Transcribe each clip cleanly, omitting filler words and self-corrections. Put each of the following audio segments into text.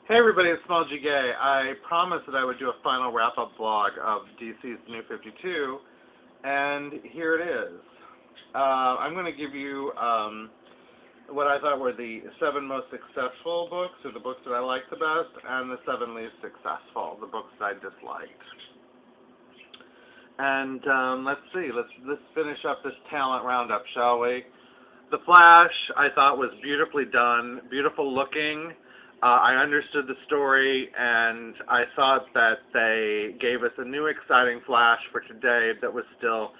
Hey everybody, it's Small G Gay. I promised that I would do a final wrap-up vlog of DC's New 52, and here it is. I'm going to give you what I thought were the 7 most successful books, or the books that I liked the best, and the 7 least successful, the books that I disliked. And let's see, let's finish up this talent roundup, shall we? The Flash, I thought, was beautifully done, beautiful looking. I understood the story, and I thought that they gave us a new exciting Flash for today that was still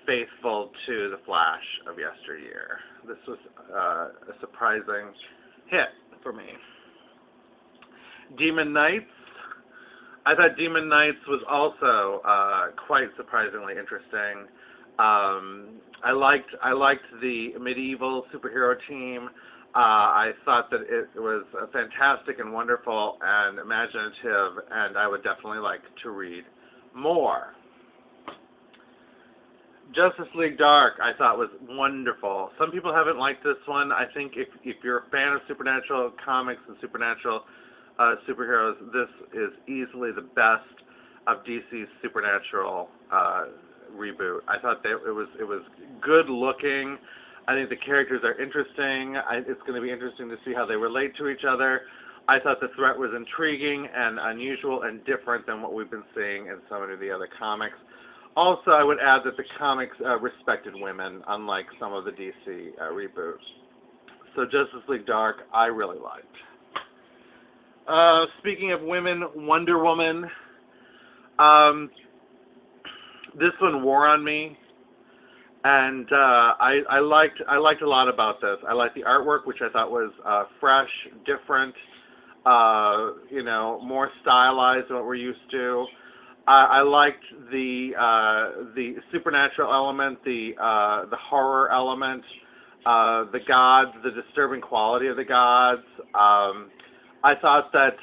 faithful to the Flash of yesteryear. This was a surprising hit for me. Demon Knights. I thought Demon Knights was also quite surprisingly interesting. I liked the medieval superhero team. I thought that it was fantastic and wonderful and imaginative, and I would definitely like to read more. Justice League Dark, I thought, was wonderful. Some people haven't liked this one. I think if you're a fan of supernatural comics and supernatural superheroes, this is easily the best of DC's supernatural reboot. I thought that it was good looking. I think the characters are interesting. It's going to be interesting to see how they relate to each other. I thought the threat was intriguing and unusual and different than what we've been seeing in so many of the other comics. Also, I would add that the comics respected women, unlike some of the DC reboots. So Justice League Dark, I really liked. Speaking of women, Wonder Woman. This one wore on me. And I liked a lot about this. I liked the artwork, which I thought was fresh, different, more stylized than what we're used to. I liked the supernatural element, the horror element, the gods, the disturbing quality of the gods. I thought that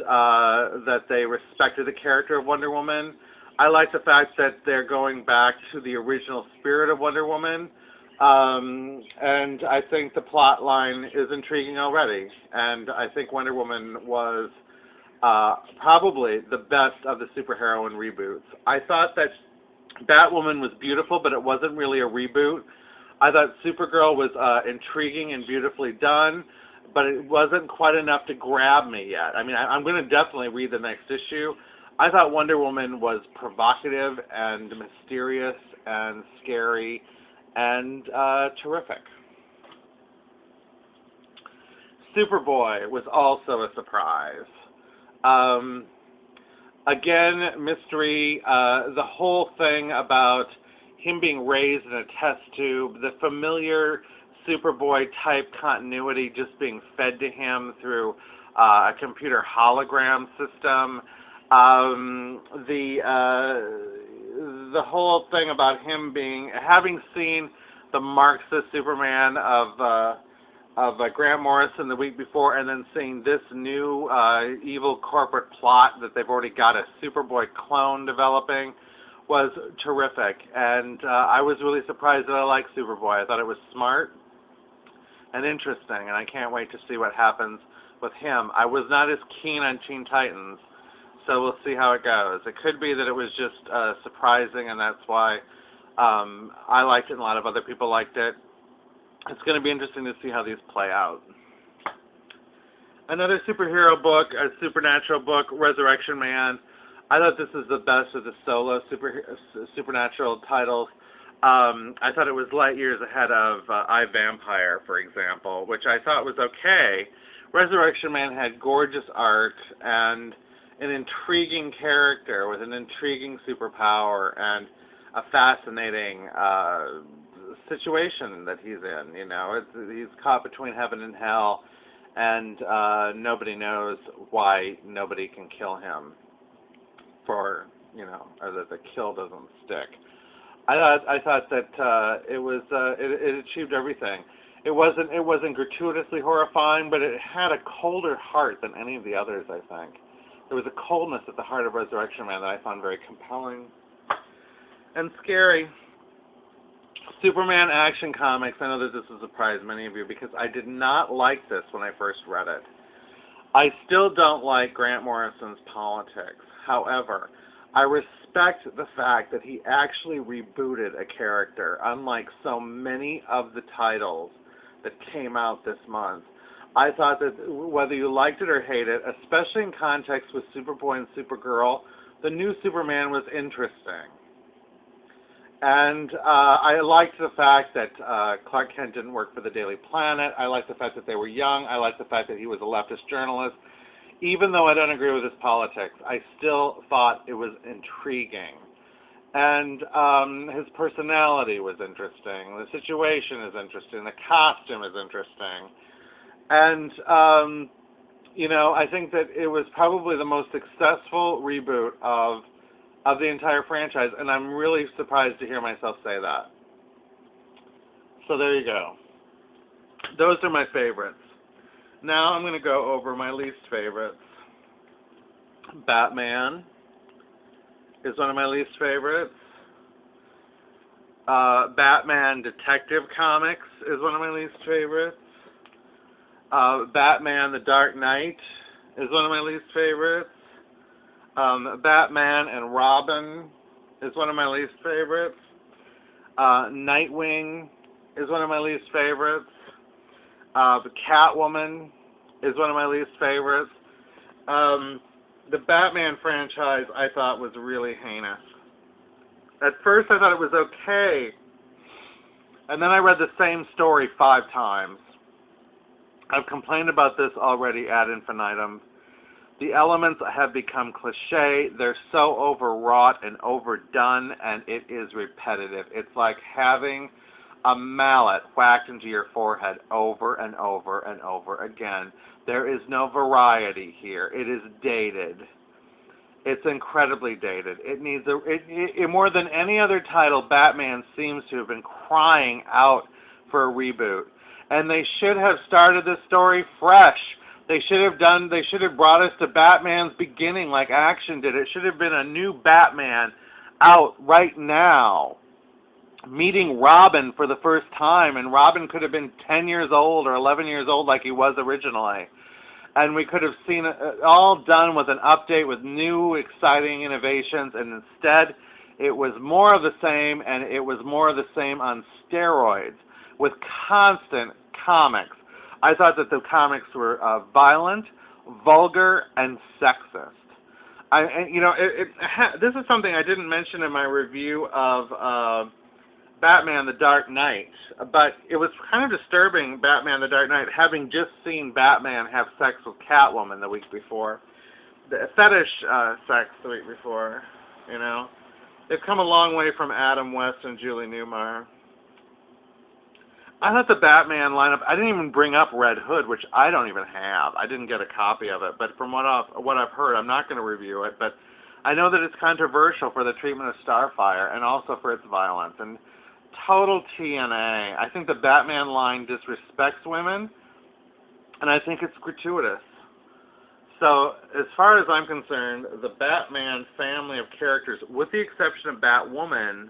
they respected the character of Wonder Woman. I like the fact that they're going back to the original spirit of Wonder Woman, and I think the plot line is intriguing already, and I think Wonder Woman was probably the best of the superheroine reboots. I thought that Batwoman was beautiful, but it wasn't really a reboot. I thought Supergirl was intriguing and beautifully done, but it wasn't quite enough to grab me yet. I mean, I'm going to definitely read the next issue. I thought Wonder Woman was provocative and mysterious and scary and terrific. Superboy was also a surprise. Again, mystery, the whole thing about him being raised in a test tube, the familiar Superboy type continuity just being fed to him through a computer hologram system. The whole thing about him having seen the Marxist Superman of Grant Morrison the week before, and then seeing this new evil corporate plot that they've already got a Superboy clone developing, was terrific. And I was really surprised that I liked Superboy. I thought it was smart and interesting, and I can't wait to see what happens with him. I was not as keen on Teen Titans, so we'll see how it goes. It could be that it was just surprising, and that's why I liked it and a lot of other people liked it. It's going to be interesting to see how these play out. Another superhero book, a supernatural book, Resurrection Man. I thought this was the best of the solo supernatural titles. I thought it was light years ahead of I, Vampire, for example, which I thought was okay. Resurrection Man had gorgeous art and an intriguing character with an intriguing superpower and a fascinating situation that he's in. You know, he's caught between heaven and hell, and nobody knows why nobody can kill him, or that the kill doesn't stick. I thought that it achieved everything. It wasn't gratuitously horrifying, but it had a colder heart than any of the others, I think. There was a coldness at the heart of Resurrection Man that I found very compelling and scary. Superman Action Comics, I know that this will surprise many of you because I did not like this when I first read it. I still don't like Grant Morrison's politics. However, I respect the fact that he actually rebooted a character, unlike so many of the titles that came out this month. I thought that whether you liked it or hated it, especially in context with Superboy and Supergirl, the new Superman was interesting. And I liked the fact that Clark Kent didn't work for the Daily Planet. I liked the fact that they were young. I liked the fact that he was a leftist journalist. Even though I don't agree with his politics, I still thought it was intriguing. And his personality was interesting. The situation is interesting. The costume is interesting. And, I think that it was probably the most successful reboot of the entire franchise, and I'm really surprised to hear myself say that. So there you go. Those are my favorites. Now I'm going to go over my least favorites. Batman is one of my least favorites. Batman Detective Comics is one of my least favorites. Batman The Dark Knight is one of my least favorites. Batman and Robin is one of my least favorites. Nightwing is one of my least favorites. Catwoman is one of my least favorites. The Batman franchise I thought was really heinous. At first I thought it was okay, and then I read the same story 5 times. I've complained about this already ad infinitum. The elements have become cliche. They're so overwrought and overdone, and it is repetitive. It's like having a mallet whacked into your forehead over and over and over again. There is no variety here. It is dated. It's incredibly dated. It needs more than any other title, Batman seems to have been crying out for a reboot. And they should have started this story fresh. They should have brought us to Batman's beginning like Action did. It should have been a new Batman out right now, meeting Robin for the first time, and Robin could have been 10 years old or 11 years old like he was originally. And we could have seen it all done with an update with new exciting innovations, and instead it was more of the same, and it was more of the same on steroids with constant comics. I thought that the comics were violent, vulgar, and sexist. This is something I didn't mention in my review of Batman the Dark Knight, but it was kind of disturbing, Batman the Dark Knight, having just seen Batman have sex with Catwoman the week before. The fetish sex the week before, They've come a long way from Adam West and Julie Newmar. I thought the Batman lineup, I didn't even bring up Red Hood, which I don't even have. I didn't get a copy of it, but from what I've heard, I'm not going to review it, but I know that it's controversial for the treatment of Starfire and also for its violence. And total TNA. I think the Batman line disrespects women, and I think it's gratuitous. So, as far as I'm concerned, the Batman family of characters, with the exception of Batwoman,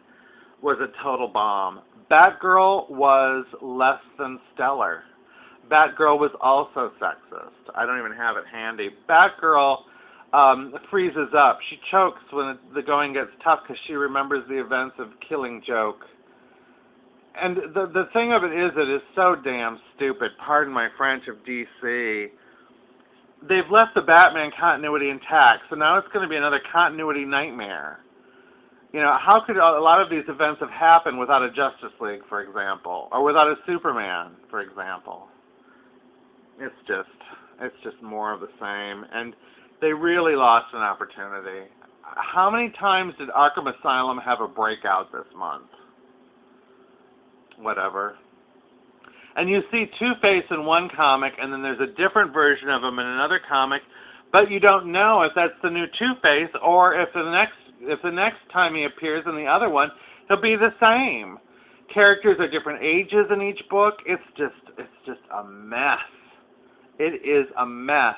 was a total bomb. Batgirl was less than stellar. Batgirl was also sexist. I don't even have it handy. Batgirl freezes up. She chokes when the going gets tough because she remembers the events of Killing Joke. And the thing of it is so damn stupid, pardon my French, of DC. They've left the Batman continuity intact, so now it's going to be another continuity nightmare. How could a lot of these events have happened without a Justice League, for example, or without a Superman, for example? It's just more of the same, and they really lost an opportunity. How many times did Arkham Asylum have a breakout this month? Whatever. And you see Two-Face in one comic, and then there's a different version of him in another comic, but you don't know if that's the new Two-Face or if the next time he appears in the other one, he'll be the same. Characters are different ages in each book. It's just a mess. It is a mess.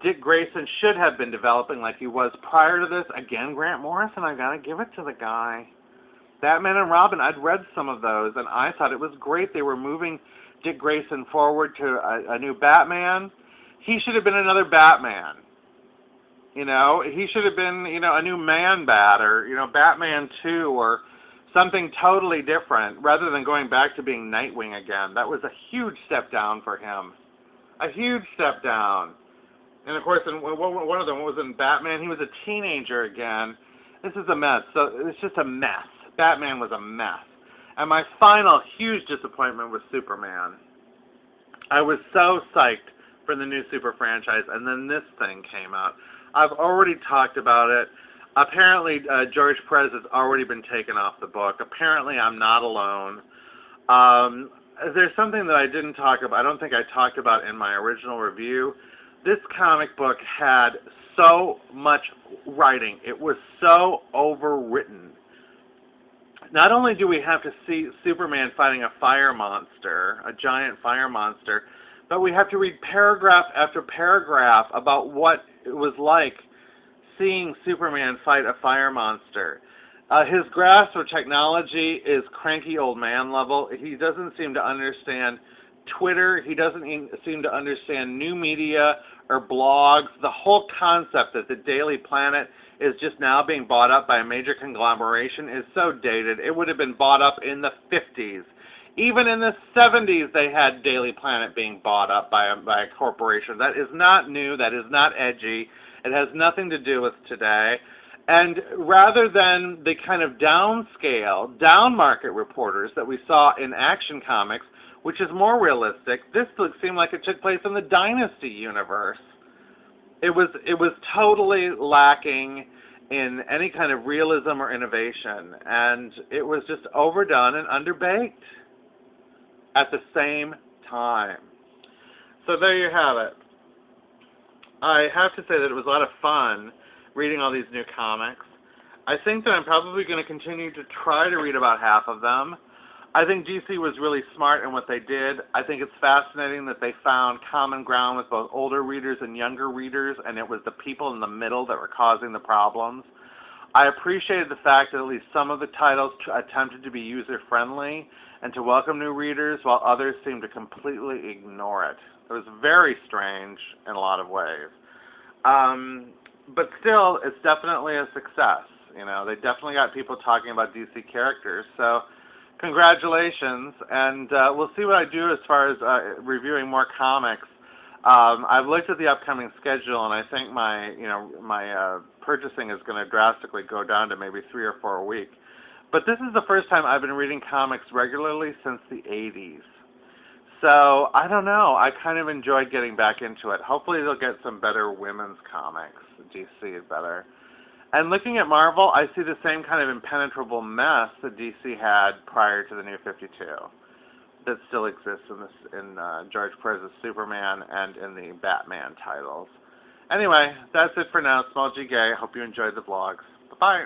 Dick Grayson should have been developing like he was prior to this. Again, Grant Morrison, I gotta give it to the guy. Batman and Robin, I'd read some of those, and I thought it was great. They were moving Dick Grayson forward to a new Batman. he should have been another Batman. You know, he should have been, you know, a new Man-Bat, or, you know, Batman 2, or something totally different, rather than going back to being Nightwing again. That was a huge step down for him. A huge step down. And, of course, in one of them was in Batman. He was a teenager again. This is a mess. So it's just a mess. Batman was a mess. And my final huge disappointment was Superman. I was so psyched for the new Super franchise, and then this thing came out. I've already talked about it. Apparently, George Perez has already been taken off the book. Apparently, I'm not alone. There's something that I didn't talk about. I don't think I talked about in my original review. This comic book had so much writing. It was so overwritten. Not only do we have to see Superman fighting a fire monster, a giant fire monster, but we have to read paragraph after paragraph about what it was like seeing Superman fight a fire monster. His grasp of technology is cranky old man level. He doesn't seem to understand Twitter. He doesn't seem to understand new media or blogs. The whole concept that the Daily Planet is just now being bought up by a major conglomeration is so dated. It would have been bought up in the 50s. Even in the 70s, they had Daily Planet being bought up by a corporation. That is not new. That is not edgy. It has nothing to do with today. And rather than the kind of downscale, down-market reporters that we saw in Action Comics, which is more realistic, this seemed like it took place in the Dynasty universe. It was totally lacking in any kind of realism or innovation, and it was just overdone and underbaked at the same time. So there you have it. I have to say that it was a lot of fun reading all these new comics. I think that I'm probably going to continue to try to read about half of them. I think DC was really smart in what they did. I think it's fascinating that they found common ground with both older readers and younger readers, and it was the people in the middle that were causing the problems. I appreciated the fact that at least some of the titles attempted to be user-friendly and to welcome new readers, while others seemed to completely ignore it. It was very strange in a lot of ways. But still, it's definitely a success. You know, they definitely got people talking about DC characters. So, congratulations, and we'll see what I do as far as reviewing more comics. I've looked at the upcoming schedule, and I think my purchasing is going to drastically go down to maybe 3 or 4 a week. But this is the first time I've been reading comics regularly since the 80s. So, I don't know. I kind of enjoyed getting back into it. Hopefully they'll get some better women's comics. DC is better. And looking at Marvel, I see the same kind of impenetrable mess that DC had prior to the New 52 that still exists in George Perez's Superman and in the Batman titles. Anyway, that's it for now. Small G Gay. Hope you enjoyed the vlogs. Bye-bye.